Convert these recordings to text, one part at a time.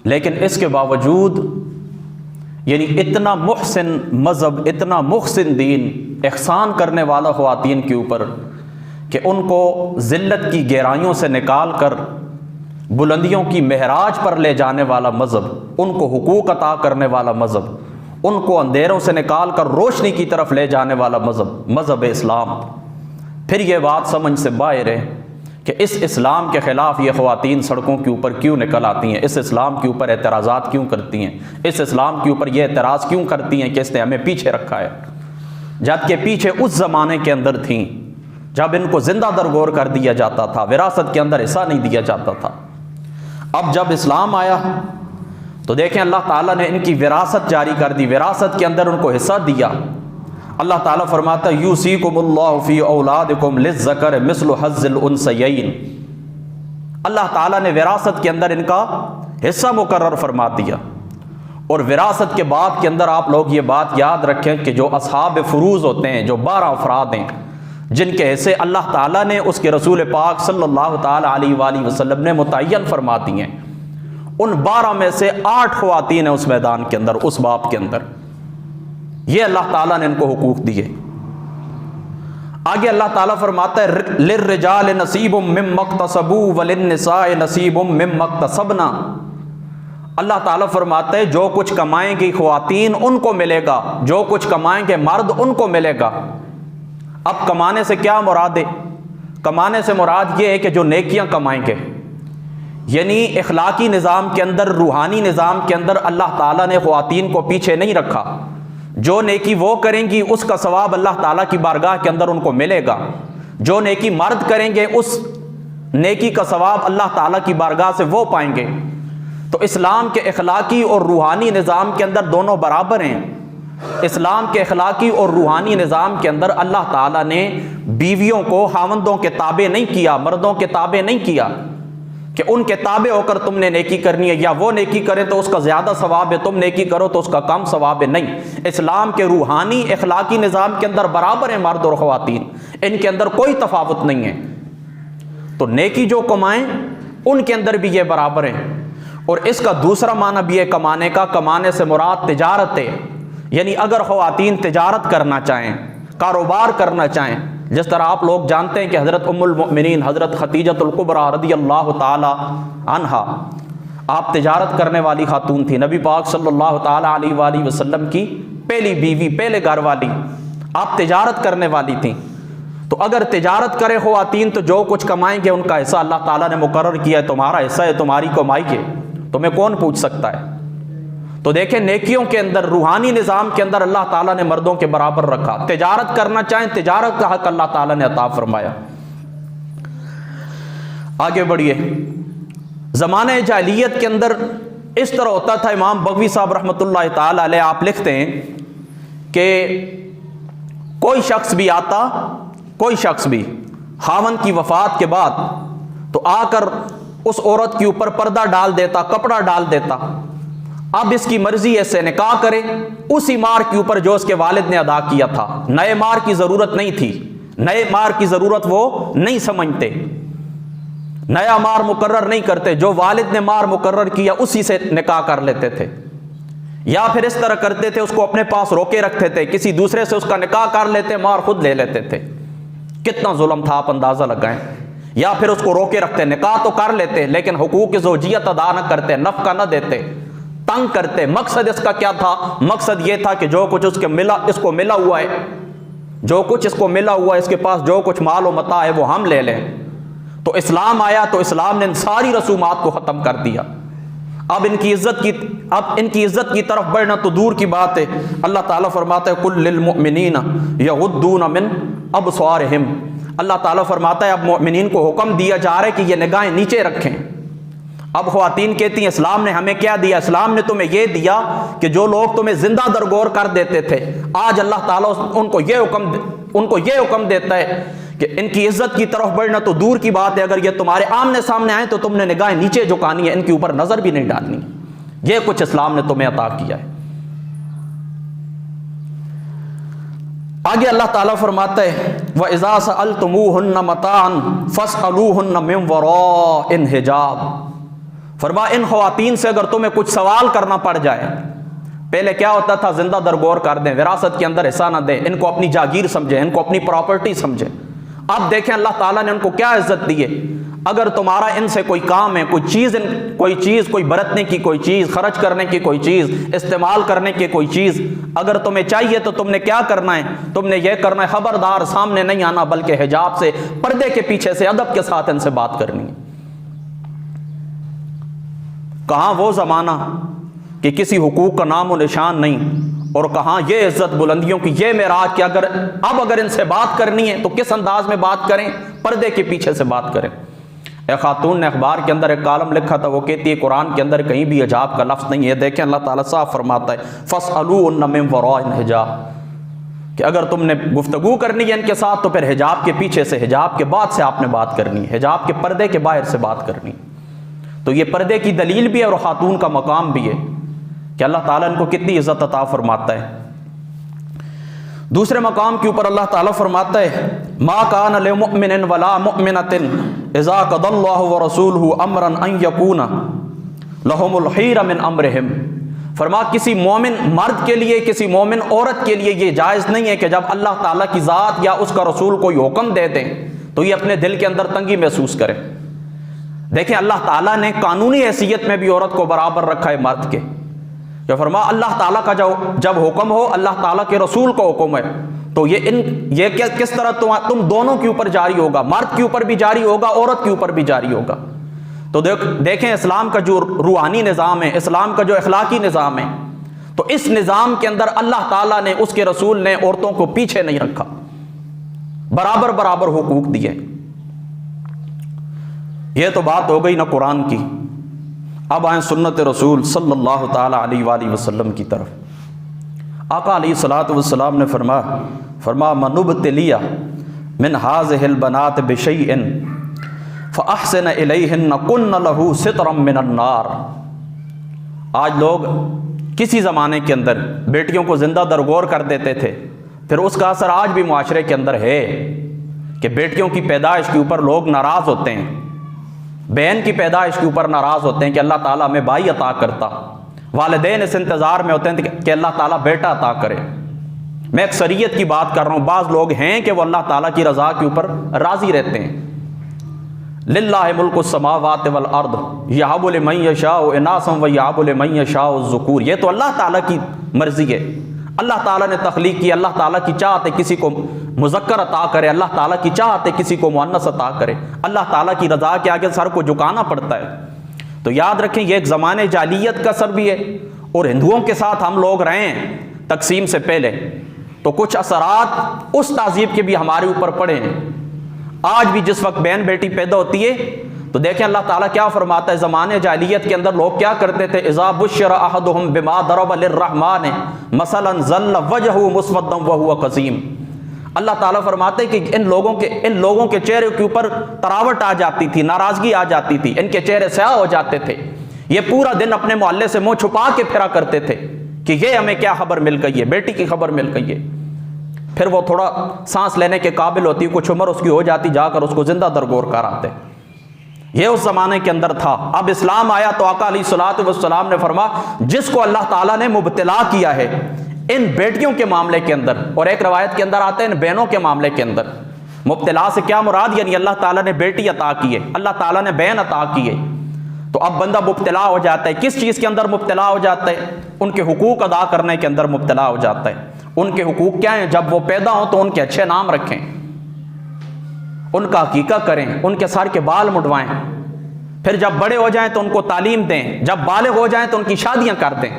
लेकिन इसके बावजूद यानी इतना मुहसिन मज़हब, इतना मुहसिन दीन, एहसान करने वाला ख़वातीन के ऊपर कि उनको ज़िल्लत की गहराइयों से निकाल कर बुलंदियों की महराज पर ले जाने वाला मज़हब, उनको हुकूक अता करने वाला मज़हब, उनको अंधेरों से निकाल कर रोशनी की तरफ ले जाने वाला मज़हब, मज़हब इस्लाम। फिर ये बात समझ से बाहर है कि इस इस्लाम के ख़िलाफ़ ये ख़वातीन सड़कों के ऊपर क्यों निकल आती हैं, इस इस्लाम के ऊपर एतराज़ात क्यों करती हैं, इस इस्लाम के ऊपर ये एतराज़ क्यों करती हैं कि इसने हमें पीछे रखा है, जबकि पीछे उस ज़माने के अंदर थीं जब इनको ज़िंदा दरगोर कर दिया जाता था, विरासत के अंदर हिस्सा नहीं दिया जाता था। अब जब इस्लाम आया तो देखें अल्लाह ताला ने इनकी विरासत जारी कर दी, विरासत के अंदर उनको हिस्सा दिया। अल्लाह ताला फरमाता है यूसीकुमुल्लाहु फी औलादिकुम लिज़्ज़कर मिस्लु हज़्ज़िल उन्सयैन। अल्लाह ताला ने विरासत के अंदर इनका हिस्सा मुकर्रर फरमा दिया। और विरासत के बात के अंदर आप लोग ये बात याद रखें कि जो असहाब फ़ुरूज़ होते हैं, जो 12 अफराद हैं जिनके हिस्से अल्लाह ताला ने उसके रसूल पाक सल्लल्लाहु ताला अलैहि वसल्लम ने मुतय्यन फरमा दिए हैं, उन 12 में से 8 ख़वातीन हैं उस मैदान के अंदर, उस बाब के अंदर। ये अल्लाह ताला ने इनको हुकूक दिए। आगे अल्लाह ताला फरमाता है लिर्रिजाल नसीबुम मिम्मक्तसबू वलिन्निसाए नसीबुम मिम्मक्तसबना। अल्लाह ताला फरमाता है जो कुछ कमाएंगी ख़वातीन उनको मिलेगा, जो कुछ कमाएंगे मर्द उनको मिलेगा। अब कमाने से क्या मुराद है? कमाने से मुराद ये है कि जो नेकियां कमाएंगे, यानी इखलाकी निज़ाम के अंदर, रूहानी निज़ाम के अंदर अल्लाह ताला ने ख़वातीन को पीछे नहीं रखा। जो नेकी वो करेंगी उसका सवाब अल्लाह ताला की बारगाह के अंदर उनको मिलेगा, जो नेकी मर्द करेंगे उस नेकी का सवाब अल्लाह ताला की बारगाह से वो पाएंगे। तो इस्लाम के इखलाकी और रूहानी निज़ाम के अंदर दोनों बराबर हैं। इस्लाम के इखलाकी और रूहानी निज़ाम के अंदर अल्लाह ताला ने बीवियों को हावंदों के ताबे नहीं किया, मर्दों के ताबे नहीं किया कि उनके ताबे होकर तुमने नेकी करनी है, या वो नेकी करें तो उसका ज़्यादा सवाब है, तुम नेकी करो तो उसका कम सवाब है। नहीं, इस्लाम के रूहानी इखलाकी निज़ाम के अंदर बराबर है मर्द और ख़वातीन, इनके अंदर कोई तफावत नहीं है। तो नेकी जो कमाएं उनके अंदर भी ये बराबर हैं। और इसका दूसरा माना भी है कमाने का, कमाने से मुराद तिजारत है, यानी अगर ख़वातीन तिजारत करना चाहें, कारोबार करना चाहें, जिस तरह आप लोग जानते हैं कि हज़रत उम्मुल मोमिनीन हज़रत खदीजतुल कुबरा रज़ियल्लाहु ताला अन्हा आप तिजारत करने वाली खातून थी, नबी पाक सल्लल्लाहु ताला अलैहि वसल्लम की पहली बीवी, पहले घर वाली, आप तिजारत करने वाली थी। तो अगर तिजारत करे ख़वातीन तो जो कुछ कमाएंगे उनका हिस्सा अल्लाह ताला ने मुकर्रर किया है, तुम्हारा हिस्सा है, तुम्हारी कमाई के, तुम्हें कौन पूछ सकता है। तो देखें नेकियों के अंदर, रूहानी निज़ाम के अंदर अल्लाह ताला ने मर्दों के बराबर रखा। तिजारत करना चाहें, तिजारत का हक अल्लाह ताला ने अता फरमाया। आगे बढ़िए, ज़माने जाहिलियत के अंदर इस तरह होता था। इमाम बगवी साहब रहमतुल्लाह ताला अलैह आप लिखते हैं कि कोई शख्स भी आता, कोई शख्स भी खावंद की वफ़ात के बाद तो आकर उस औरत के ऊपर पर्दा डाल देता, कपड़ा डाल देता। अब इसकी मर्जी है से निकाह करे उसी मार के ऊपर जो उसके वालिद ने अदा किया था। नए मार की ज़रूरत नहीं थी, नए मार की ज़रूरत वो नहीं समझते, नया मार मुकर्रर नहीं करते, जो वालिद ने मार मुकर्रर किया उसी से निकाह कर लेते थे। या फिर इस तरह करते थे, उसको अपने पास रोके रखते थे, किसी दूसरे से उसका निकाह कर लेते, मार खुद ले लेते थे। कितना जुल्म था आप अंदाज़ा लगाएं। या फिर उसको रोके रखते, निकाह तो कर लेते लेकिन हुकूक ज़ौजियत अदा न करते, नफ़का न देते, तंग करते। मकसद इसका क्या था? मकसद ये था कि जो कुछ उसके मिला, इसको मिला हुआ है, जो कुछ इसको मिला हुआ है, इसके पास जो कुछ माल और मता है वो हम ले लें। तो इस्लाम आया तो इस्लाम ने इन सारी रसूमात को ख़त्म कर दिया। अब इनकी इज़्ज़त की तरफ बढ़ना तो दूर की बात है। अल्लाह ताला फरमाता है कुल लिल मुमिनीना यगुद्दूना मिन अबसारिहिम। अल्लाह ताला फरमाता है अब मुमिनीन को हुक्म दिया जा रहा है कि ये निगाहें नीचे रखें। अब ख़वातीन कहती हैं इस्लाम ने हमें क्या दिया? इस्लाम ने तुम्हें यह दिया कि जो लोग तुम्हें जिंदा दरगोर कर देते थे, आज अल्लाह ताला उनको ये हुक्म देता है कि इनकी इज्जत की तरफ बढ़ना तो दूर की बात है, अगर ये तुम्हारे आमने सामने आए तो तुमने निगाहें नीचे झुकानी है, इनके ऊपर नजर भी नहीं डालनी। ये कुछ इस्लाम ने तुम्हें अता किया है। आगे अल्लाह ताला फरमाता है व इज़ा सअलतुमूहुन्ना मताअन फस्अलूहुन्ना मिन वराइन हिजाब फरमा इन ख़वातीन से अगर तुम्हें कुछ सवाल करना पड़ जाए, पहले क्या होता था, जिंदा दरगोर कर दें, विरासत के अंदर हिस्सा ना दें, इनको अपनी जागीर समझे, इनको अपनी प्रॉपर्टी समझे। अब देखें अल्लाह ताला ने उनको क्या इज्जत दी है। अगर तुम्हारा इनसे कोई काम है, कोई बरतने की कोई चीज़, खर्च करने की कोई चीज़, इस्तेमाल करने की कोई चीज़ अगर तुम्हें चाहिए तो तुमने क्या करना है, तुमने यह करना है, खबरदार सामने नहीं आना, बल्कि हिजाब से, पर्दे के पीछे से अदब के साथ इनसे बात करनी है। कहाँ वो ज़माना कि किसी हुकूक का नाम व निशान नहीं, और कहाँ ये इज्जत बुलंदियों की, ये मेराज कि अगर इनसे बात करनी है तो किस अंदाज में बात करें, पर्दे के पीछे से बात करें। एक खातून ने अखबार के अंदर एक कालम लिखा था, वो कहती है कुरान के अंदर कहीं भी हिजाब का लफ्ज़ नहीं है। देखें अल्लाह ताला साफ फरमाता है फस्अलूहुन्ना मिन वराइ हिजाब, कि अगर तुमने गुफ्तगू करनी है इनके साथ तो फिर हिजाब के पीछे से, हिजाब के बाद से आपने बात करनी है, हिजाब के पर्दे के बाहर से बात करनी है। तो ये पर्दे की दलील भी है और खातून का मकाम भी है कि अल्लाह ताला इनको कितनी इज्जत अता फरमाता है। दूसरे मकाम के ऊपर अल्लाह ताला फरमाता है मा कान लिमुमिनिन वला मुमिनतिन इज़ा क़दल्लाहु व रसूलुहु अमरन अन यकूना लहुमुल खियरा मिन अमरिहिम। फरमा किसी मोमिन मर्द के लिए, किसी मोमिन औरत के लिए ये जायज़ नहीं है कि जब अल्लाह ताला की ज़ात या उसका रसूल कोई हुक्म दे दें तो ये अपने दिल के अंदर तंगी महसूस करें। देखें अल्लाह ताला ने कानूनी हैसियत में भी औरत को बराबर रखा है मर्द के। जो फरमा अल्लाह ताला का जब हुक्म हो, अल्लाह ताला के रसूल का हुक्म है, तो ये किस तरह तुम दोनों के ऊपर जारी होगा, मर्द के ऊपर भी जारी होगा, औरत के ऊपर भी जारी होगा। तो देखें इस्लाम का जो रूहानी निज़ाम है, इस्लाम का जो अखलाकी निज़ाम है, तो इस निज़ाम के अंदर अल्लाह ताला ने, उसके रसूल ने औरतों को पीछे नहीं रखा, बराबर बराबर हुकूक दिए। यह तो बात हो गई ना कुरान की। अब आए सुन्नत रसूल सल्लल्लाहु ताला अलैहि वसल्लम की तरफ। आका अलैहिस्सलातु वस्सलाम ने फरमा मनुब्तलिया मिन हाज़िहिल बनात बिशैइन फ़अहसिन इलैहिन्ना कुन्न लहू सित्रम मिनन नार। आज लोग किसी ज़माने के अंदर बेटियों को ज़िंदा दरगोर कर देते थे, फिर उसका असर आज भी मुआशरे के अंदर है कि बेटियों की पैदाइश के ऊपर लोग नाराज़ होते हैं, बहन की पैदाइश के ऊपर नाराज़ होते हैं कि अल्लाह ताला हमें भाई अता करता। वालिदैन इस इंतज़ार में होते हैं कि अल्लाह ताला बेटा अता करे। मैं अक्सरियत की बात कर रहा हूँ, बाज़ लोग हैं कि वो अल्लाह ताला की रज़ा के ऊपर राज़ी रहते हैं। लिल्लाहि मुल्कु समावाति वल अर्द यहबु लिमन यशाउ इनासन व यहबु लिमन यशाउ ज़ुकूर। ये तो अल्लाह ताला की मर्ज़ी है। अल्लाह ताला ने तख्लीक की, अल्लाह ताला की चाहत है किसी को मुज़क्कर अता करे, अल्लाह ताला की चाहत है किसी को मुअन्नस अता करे। अल्लाह ताला की रज़ा के आगे सर को झुकाना पड़ता है। तो याद रखें ये एक ज़माने जालियत का असर भी है, और हिंदुओं के साथ हम लोग रहे हैं तकसीम से पहले, तो कुछ असरात उस तहज़ीब के भी हमारे ऊपर पड़े हैं। आज भी जिस वक्त बहन बेटी पैदा होती है तो देखें अल्लाह ताला क्या फरमाता है। ज़माने जालियत के अंदर लोग क्या करते थे, इज़ा बुश्शिरा अहदुहुम बिमा दरब लिर्रहमान मसलन ज़ल्ल वजहु मुस्वद्दन व हुवा कज़ीम। अल्लाह ताला फरमाते हैं कि इन लोगों के चेहरे के ऊपर तरावट आ जाती थी, नाराज़गी आ जाती थी, इनके चेहरे स्याह हो जाते थे। ये पूरा दिन अपने मोहल्ले से मुँह छुपा के फिरा करते थे कि ये हमें क्या खबर मिल गई है, बेटी की खबर मिल गई है। फिर वो थोड़ा सांस लेने के काबिल होती, कुछ उम्र उसकी हो जाती, जाकर उसको जिंदा दरगोर कर आते। ये उस ज़माने के अंदर था। अब इस्लाम आया तो आका अलैहिस्सलातु वस्सलाम ने फरमा जिसको अल्लाह ताला ने मुब्तला किया है इन बेटियों के मामले के अंदर, और एक रवायत के अंदर आते हैं इन बहनों के मामले के अंदर। मुब्तला से क्या मुराद, यानी अल्लाह ताला ने बेटी अता की है, अल्लाह ताला ने बहन अता की है। तो अब बंदा मुब्तला हो जाता है। किस चीज़ के अंदर मुब्तला हो जाता है? उनके हुकूक अदा करने के अंदर मुब्तला हो जाता है। उनके हुकूक क्या हैं? जब वो पैदा हो तो उनके अच्छे नाम रखें, उनका हकीका करें, उनके सर के बाल मुड़वाएं, फिर जब बड़े हो जाएं तो उनको तालीम दें, जब बालिग हो जाएं तो उनकी शादियां कर दें।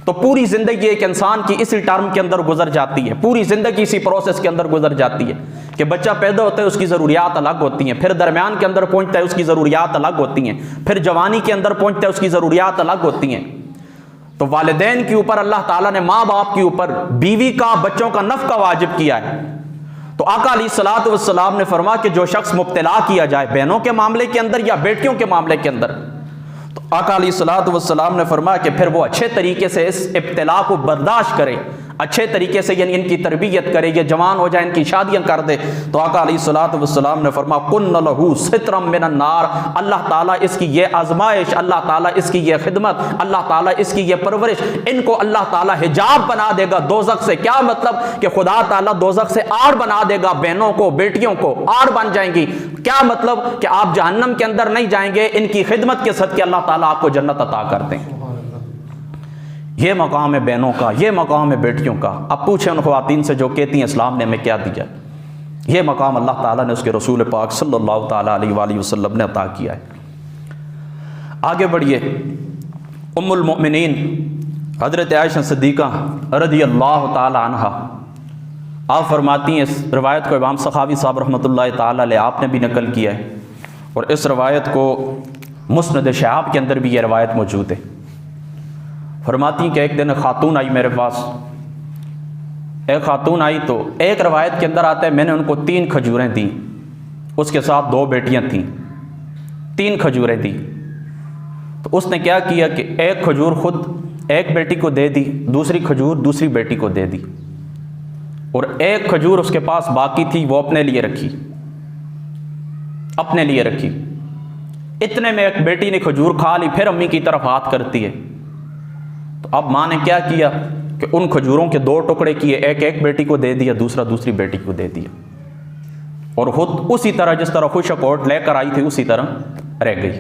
तो पूरी ज़िंदगी एक इंसान की इसी टर्म के अंदर गुजर जाती है, पूरी ज़िंदगी इसी प्रोसेस के अंदर गुजर जाती है कि बच्चा पैदा होता है उसकी ज़रूरियात अलग होती हैं, फिर दरमियान के अंदर पहुँचता है उसकी ज़रूरियात अलग होती हैं, फिर जवानी के अंदर पहुँचता है उसकी ज़रूरियात अलग होती हैं। तो वालिदैन के ऊपर अल्लाह ताला ने, माँ बाप के ऊपर बीवी का, बच्चों का नफ़क़ा वाजिब किया है। तो आका अलैहिस्सलातु वस्सलाम ने फरमा कि जो शख्स मुब्तला किया जाए बहनों के मामले के अंदर या बेटियों के मामले के अंदर, तो आका अलैहिस्सलातु वस्सलाम ने फरमा कि फिर वो अच्छे तरीके से इस इब्तिला को बर्दाश्त करे, अच्छे तरीके से यानी इनकी तरबियत करे, ये जवान हो जाए, इनकी शादियां कर दे। तो आका अलैहिस्सलातु वस्सलाम ने फरमा कुन्न लहू सित्रम मिनन नार, अल्लाह ताला इसकी ये आजमाइश, अल्लाह ताला इसकी ये खिदमत, अल्लाह ताला इसकी ये परवरिश, इनको अल्लाह ताला हिजाब बना देगा दोज़ख से। क्या मतलब कि खुदा ताला दोज़ख से आड़ बना देगा, बहनों को बेटियों को आड़ बन जाएंगी। क्या मतलब कि आप जहन्नम के अंदर नहीं जाएंगे, इनकी खिदमत के सदके अल्लाह ताला आपको जन्नत अता कर दें। ये मकाम है बहनों का, ये मकाम है बेटियों का। अब पूछे उन ख़वातीन से जो कहती हैं इस्लाम ने हमें क्या दिया। ये मकाम अल्लाह ताला ने उसके रसूल पाक सल्लल्लाहु ताला अलैहि वसल्लम ने अता किया है। आगे बढ़िए, उम्मुल मोमिनीन हज़रत आयशा सिद्दीक़ा रज़ियल्लाहु ताला अन्हा आप फरमाती हैं, इस रवायत को इमाम सखावी साहब रहमतुल्लाहि ताला अलैह आपने भी नकल किया है, और इस रवायत को मुस्नद शहाब के अंदर भी ये रवायत मौजूद है। फरमाती कि एक दिन खातून आई मेरे पास, एक खातून आई तो एक रवायत के अंदर आता है मैंने उनको 3 खजूरें दी, उसके साथ 2 बेटियां थीं, 3 खजूरें दी। तो उसने क्या किया कि एक खजूर खुद एक बेटी को दे दी, दूसरी खजूर दूसरी बेटी को दे दी, और एक खजूर उसके पास बाकी थी वो अपने लिए रखी, अपने लिए रखी। इतने में एक बेटी ने खजूर खा ली, फिर अम्मी की तरफ हाथ करती है। तो अब माँ ने क्या किया कि उन खजूरों के 2 टुकड़े किए, एक एक बेटी को दे दिया, दूसरा दूसरी बेटी को दे दिया, और खुद उसी तरह जिस तरह खुशकोट लेकर आई थी उसी तरह रह गई,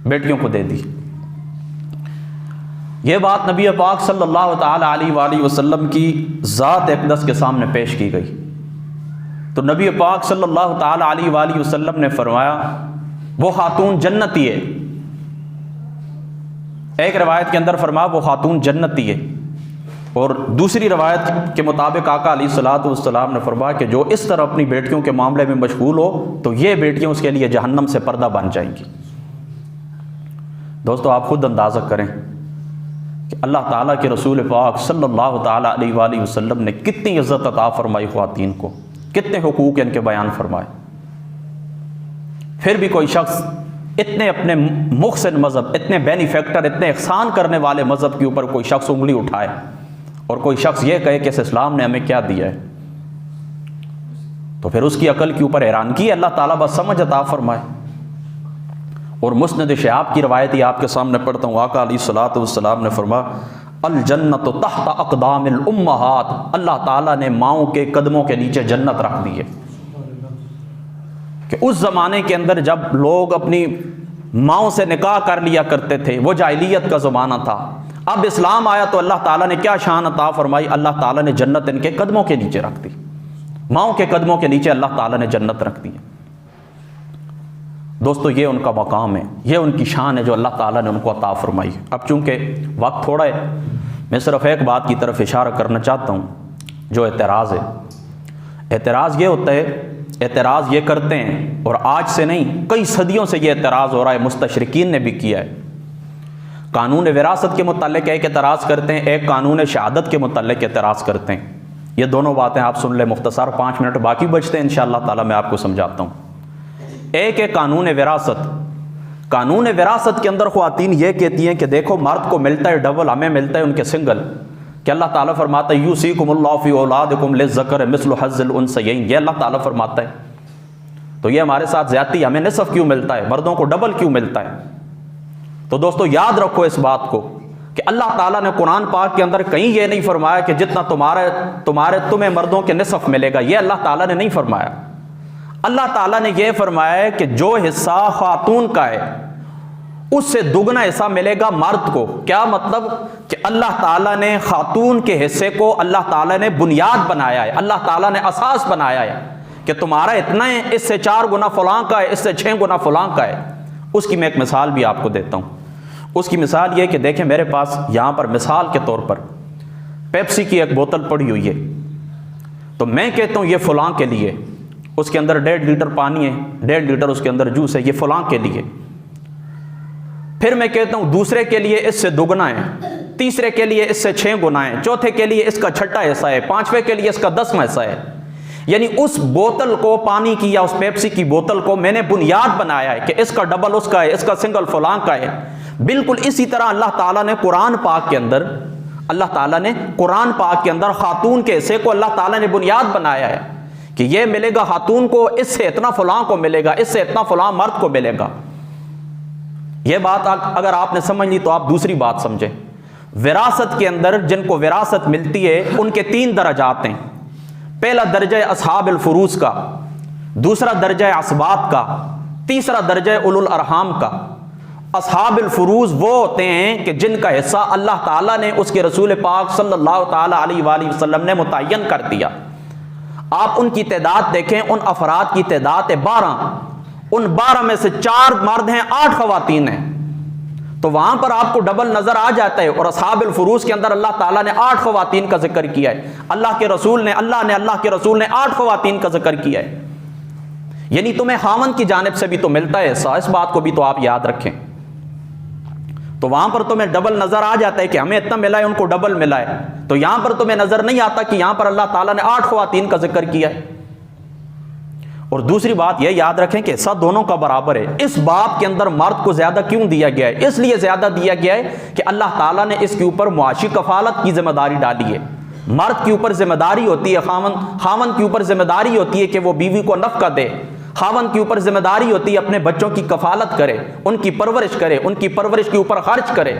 बेटियों को दे दी। यह बात नबी पाक सल्लल्लाहु ताला अलैहि वसल्लम की ज़ात अक़दस के सामने पेश की गई। तो नबी पाक सल्लल्लाहु ताला अलैहि वसल्लम ने फरमाया वो खातून जन्नती है। एक रवायत के अंदर फरमाया वो खातून जन्नती है, और दूसरी रवायत के मुताबिक आका अलैहिस्सलातु वस्सलाम ने फरमाया कि जो इस तरह अपनी बेटियों के मामले में मशगूल हो तो ये बेटियां उसके लिए जहन्नम से पर्दा बन जाएंगी। दोस्तों आप खुद अंदाज़ा करें कि अल्लाह ताला के रसूल पाक सल्लल्लाहु ताला अलैहि वसल्लम ने कितनी इज़्ज़त अता फरमाई ख़वातीन को, कितने हुकूक इनके बयान फरमाए। फिर भी कोई शख्स इतने अपने मुहसिन मज़हब, इतने बेनिफेक्टर, इतने एहसान करने वाले मज़हब के ऊपर कोई शख्स उंगली उठाए और कोई शख्स ये कहे कि इस इस्लाम ने हमें क्या दिया है, तो फिर उसकी अकल के ऊपर हैरानगी है। अल्लाह ताला बस समझ अता फरमाए। और मुस्नद शहाब की रवायत ही आपके सामने पढ़ता हूँ। आका अलैहिस्सलातु वस्सलाम ने फरमाया अल जन्नत तहत अक़दामिल उम्महात, अल्लाह ताला ने माओं के कदमों के नीचे जन्नत रख दी है। कि उस ज़माने के अंदर जब लोग अपनी माओं से निकाह कर लिया करते थे, वो जाहिलियत का ज़माना था। अब इस्लाम आया तो अल्लाह ताला ने क्या शान अता फरमाई, अल्लाह ताला ने जन्नत इनके कदमों के नीचे रख दी। माओं के कदमों के नीचे अल्लाह ताला ने जन्नत रख दी। दोस्तों ये उनका मकाम है, ये उनकी शान है जो अल्लाह ताला ने उनको अता फरमाई। अब चूँकि वक्त थोड़ा है, मैं सिर्फ एक बात की तरफ इशारा करना चाहता हूँ, जो एतराज़ है। एतराज़ ये होता है, एतराज़ ये करते हैं, और आज से नहीं कई सदियों से ये एतराज़ हो रहा है, मुस्तशरिकीन ने भी किया है। कानून विरासत के मुताल्लिक़ एक एतराज़ करते हैं, एक कानून शहादत के मुताल्लिक़ एतराज़ करते हैं। ये दोनों बातें आप सुन लें, मुख्तसर 5 मिनट बाकी बचते हैं, इंशाअल्लाह ताला मैं आपको समझाता हूँ। एक है कानून विरासत। कानून विरासत के अंदर ख़वातीन ये कहती हैं कि देखो मर्द को मिलता है डबल, हमें मिलता है उनके सिंगल। कि अल्लाह ताला फरमाता है यूसीकुमुल्लाहु फी औलादिकुम लिज़्ज़करि मिस्लु हज़्ज़िल उन्सयैन, ये अल्लाह ताला फरमाता है। तो ये हमारे साथ ज़्यादती, हमें निसफ क्यों मिलता है, मर्दों को डबल क्यों मिलता है। तो दोस्तों याद रखो इस बात को कि अल्लाह ताला ने कुरान पाक के अंदर कहीं ये नहीं फरमाया कि जितना तुम्हें मर्दों के निसफ मिलेगा, ये अल्लाह ताला ने नहीं फरमाया। अल्लाह ताला ने यह फरमाया है कि जो हिस्सा खातून का है उससे दुगना हिस्सा मिलेगा मर्द को। क्या मतलब कि अल्लाह ताला ने खातून के हिस्से को अल्लाह ताला ने बुनियाद बनाया है, अल्लाह ताला ने असास बनाया है कि तुम्हारा इतना है, इससे 4 गुना फलां का है, इससे 6 गुना फलां का है। उसकी मैं एक मिसाल भी आपको देता हूँ। उसकी मिसाल ये कि देखें मेरे पास यहाँ पर मिसाल के तौर पर पेप्सी की एक बोतल पड़ी हुई है, तो मैं कहता हूँ ये फलां के लिए, उसके अंदर 1.5 लीटर पानी है, 1.5 लीटर उसके अंदर जूस है, ये फलां के लिए। फिर मैं कहता हूं दूसरे के लिए इससे दुगना है, तीसरे के लिए इससे 6 गुना है, चौथे के लिए इसका 6वां हिस्सा है, 5वें के लिए इसका 10वां हिस्सा है। यानी उस बोतल को, पानी की या उस पेप्सी की बोतल को मैंने बुनियाद बनाया है कि इसका डबल उसका है, इसका सिंगल फलां का है। बिल्कुल इसी तरह अल्लाह ताला ने कुरान पाक के अंदर अल्लाह ताला ने कुरान पाक के अंदर खातून के हिस्से को अल्लाह ताला ने बुनियाद बनाया है कि यह मिलेगा खातून को, इससे इतना फलां को मिलेगा, इससे इतना फलां मर्द को मिलेगा। यह बात अगर आपने समझ ली तो आप दूसरी बात समझें। विरासत के अंदर जिनको विरासत मिलती है उनके 3 दर्जात हैं। पहला दर्जा है अस्हाबुल फुरूज का, दूसरा दर्जा है असबात का, तीसरा दर्जा है उलुल अरहाम का। अस्हाबुल फुरूज वो होते हैं कि जिनका हिस्सा अल्लाह ताला ने उसके रसूल पाक सल्लल्लाहु ताला अलैहि वसल्लम ने मुतय्यन कर दिया। आप उनकी तादाद देखें, उन अफराद की तादाद है 12। उन 12 में से 4 मर्द हैं, 8 खवातीन हैं, तो वहां पर आपको डबल नजर आ जाता है। और अस्हाबुल फुरूज के अंदर अल्लाह ताला ने 8 खवातीन का जिक्र किया है। अल्लाह के रसूल ने 8 खवातीन का जिक्र किया है। यानी तुम्हें खामन की जानिब से भी तो मिलता है हिस्सा, इस बात को भी तो आप याद रखें। तो वहां पर तुम्हें डबल नजर आ जाता है कि हमें इतना मिला है, उनको डबल मिला है। तो यहां पर तुम्हें नजर नहीं आता कि यहां पर अल्लाह ताला ने 8 खवातीन का जिक्र किया है। और दूसरी बात यह याद रखें कि हिस्सा दोनों का बराबर है। इस बात के अंदर मर्द को ज्यादा क्यों दिया गया है? इसलिए ज्यादा दिया गया है कि अल्लाह ताला ने इसके ऊपर मुआशी कफालत की जिम्मेदारी डाली है। मर्द के ऊपर जिम्मेदारी होती है, खामन के ऊपर जिम्मेदारी होती है कि वो बीवी को नफका दे। खामन के ऊपर जिम्मेदारी होती है अपने बच्चों की कफालत करे, उनकी परवरिश करे, उनकी परवरिश के ऊपर खर्च करे।